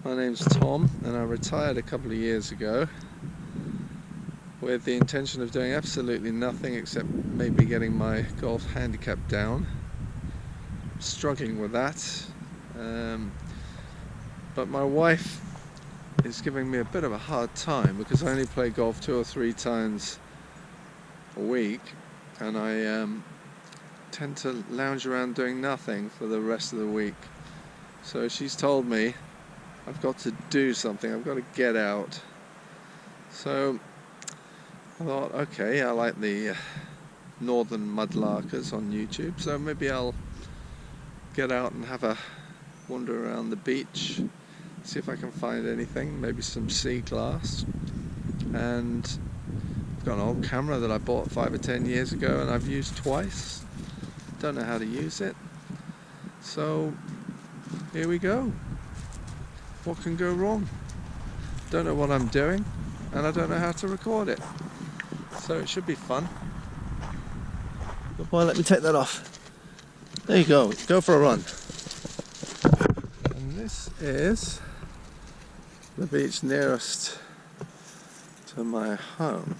My name's Tom, and I retired a couple of years ago with the intention of doing absolutely nothing except maybe getting my golf handicap down. I'm struggling with that, but my wife is giving me a bit of a hard time because I only play golf 2 or 3 times a week, and I tend to lounge around doing nothing for the rest of the week. So she's told me I've got to do something, I've got to get out. So I thought, okay, I like the northern mudlarkers on YouTube, so maybe I'll get out and have a wander around the beach, see if I can find anything, maybe some sea glass. And I've got an old camera that I bought 5 or 10 years ago and I've used twice. Don't know how to use it. So here we go. What can go wrong? Don't know what I'm doing, and I don't know how to record it. So it should be fun. Good boy, let me take that off. There you go, go for a run. And this is the beach nearest to my home.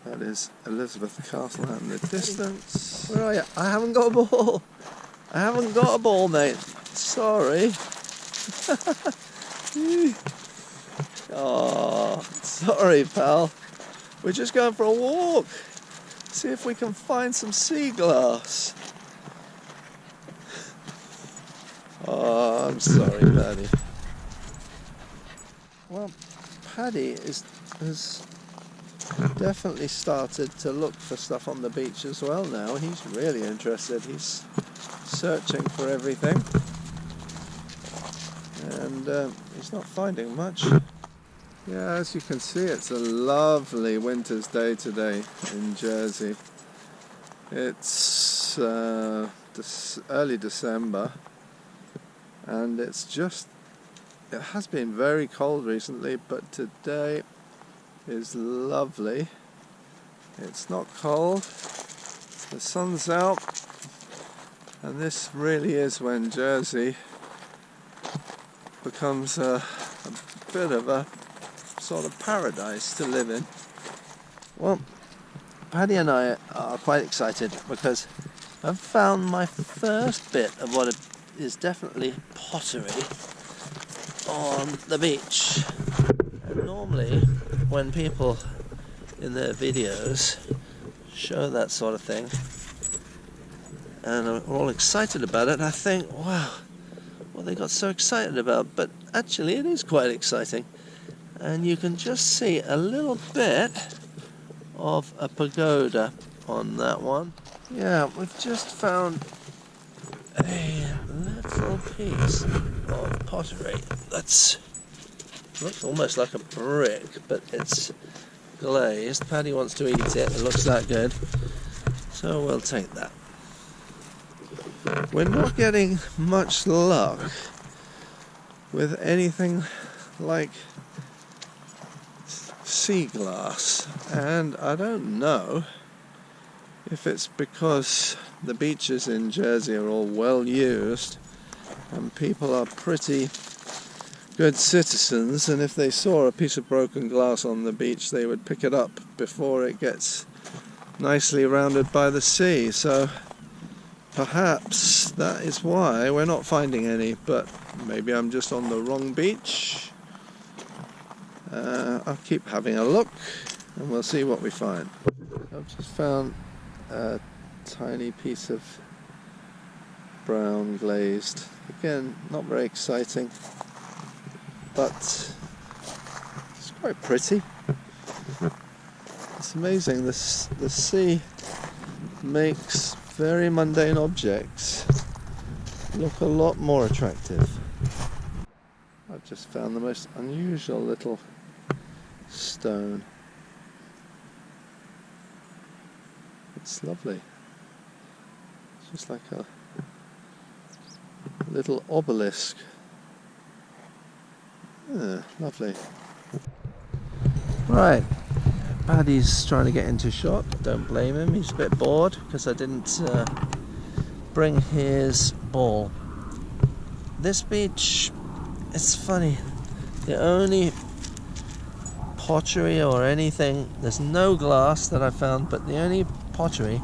That is Elizabeth Castle out in the distance. Where are you? I haven't got a ball. I haven't got a ball, mate. Sorry. Oh, sorry, pal. We're just going for a walk. See if we can find some sea glass. Oh, I'm sorry, Paddy. Well, Paddy has definitely started to look for stuff on the beach as well now. He's really interested. He's searching for everything. And he's not finding much. Yeah, as you can see, it's a lovely winter's day today in Jersey. It's early December, and it has been very cold recently, but today is lovely. It's not cold, the sun's out, and this really is when Jersey becomes a bit of a sort of paradise to live in. Well, Paddy and I are quite excited because I've found my first bit of what is definitely pottery on the beach. And normally when people in their videos show that sort of thing and are all excited about it, I think, wow, what they got so excited about. But actually it is quite exciting, and you can just see a little bit of a pagoda on that one. Yeah, we've just found a little piece of pottery that's looks almost like a brick, but it's glazed. Paddy wants to eat it, it looks that good, so we'll take that. We're not getting much luck with anything like sea glass, and I don't know if it's because the beaches in Jersey are all well used and people are pretty good citizens, and if they saw a piece of broken glass on the beach they would pick it up before it gets nicely rounded by the sea. So perhaps that is why we're not finding any, but maybe I'm just on the wrong beach. I'll keep having a look and we'll see what we find. I've just found a tiny piece of brown glazed. Again, not very exciting, but it's quite pretty. It's amazing, the sea makes very mundane objects look a lot more attractive. I've just found the most unusual little stone. It's lovely. It's just like a little obelisk. Yeah, lovely. Right, Paddy's trying to get into shot. Don't blame him, he's a bit bored because I didn't bring his ball. This beach it's funny. The only pottery or anything, there's no glass that I found, but the only pottery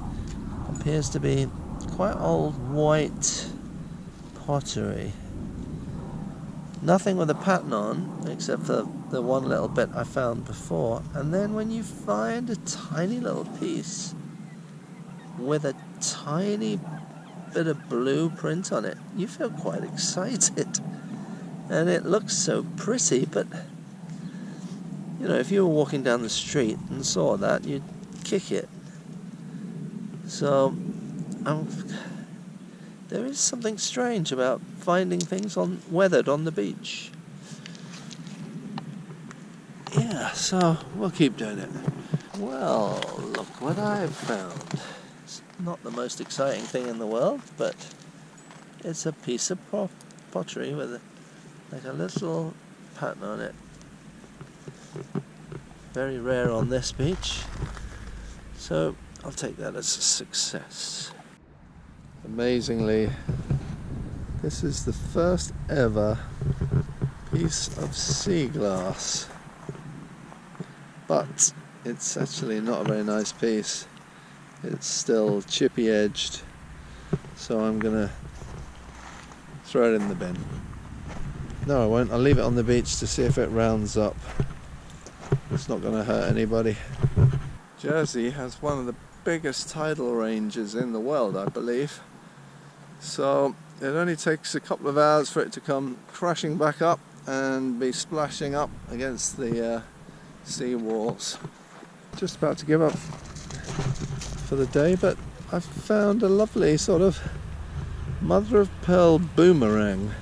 appears to be quite old white pottery. Nothing with a pattern on, except for the one little bit I found before. And then when you find a tiny little piece with a tiny bit of blueprint on it, you feel quite excited. And it looks so pretty, but you know, if you were walking down the street and saw that, you'd kick it. So there is something strange about finding things weathered on the beach. Yeah, so we'll keep doing it. Well, look what I've found. It's not the most exciting thing in the world, but it's a piece of pottery with like a little pattern on it. Very rare on this beach, so I'll take that as a success. Amazingly, this is the first ever piece of sea glass, but it's actually not a very nice piece. It's still chippy edged, so I'm gonna throw it in the bin. No, I won't. I'll leave it on the beach to see if it rounds up. It's not going to hurt anybody. Jersey has one of the biggest tidal ranges in the world, I believe. So it only takes a couple of hours for it to come crashing back up and be splashing up against the sea walls. Just about to give up for the day, but I've found a lovely sort of mother of pearl boomerang.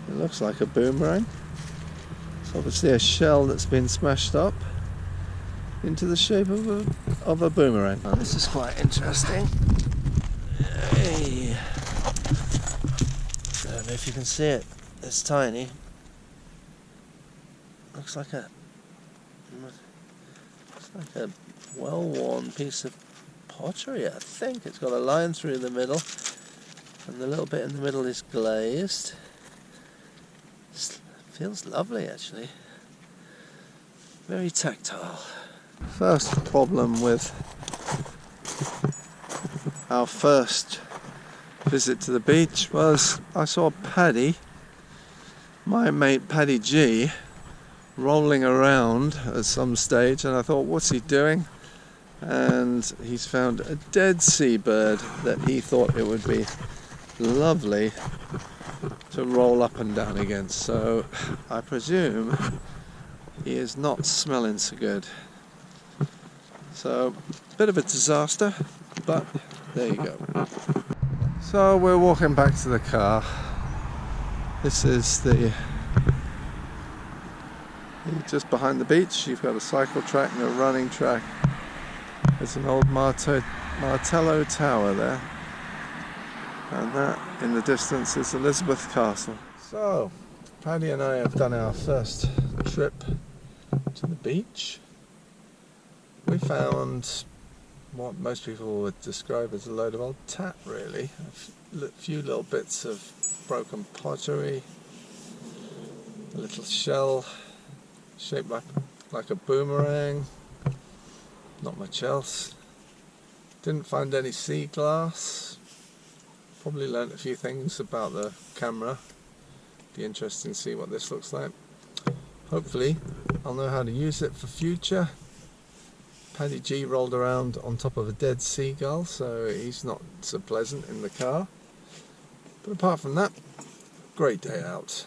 It looks like a boomerang. It's obviously a shell that's been smashed up into the shape of a boomerang. Oh, this is quite interesting. Hey. I don't know if you can see it. It's tiny. Looks like a well-worn piece of pottery, I think. It's got a line through the middle, and the little bit in the middle is glazed. Feels lovely, actually. Very tactile. First problem with our first visit to the beach was I saw Paddy, my mate Paddy G, rolling around at some stage, and I thought, what's he doing? And he's found a dead sea bird that he thought it would be lovely to roll up and down against, so I presume he is not smelling so good. So, bit of a disaster, but there you go. So we're walking back to the car. This is just behind the beach. You've got a cycle track and a running track. There's an old Martello Tower there. And that in the distance is Elizabeth Castle. So, Paddy and I have done our first trip to the beach. We found what most people would describe as a load of old tat, really. A few little bits of broken pottery, a little shell shaped like a boomerang, not much else. Didn't find any sea glass. Probably learnt a few things about the camera. Be interesting to see what this looks like. Hopefully I'll know how to use it for future. Paddy G rolled around on top of a dead seagull, so he's not so pleasant in the car. But apart from that, great day out.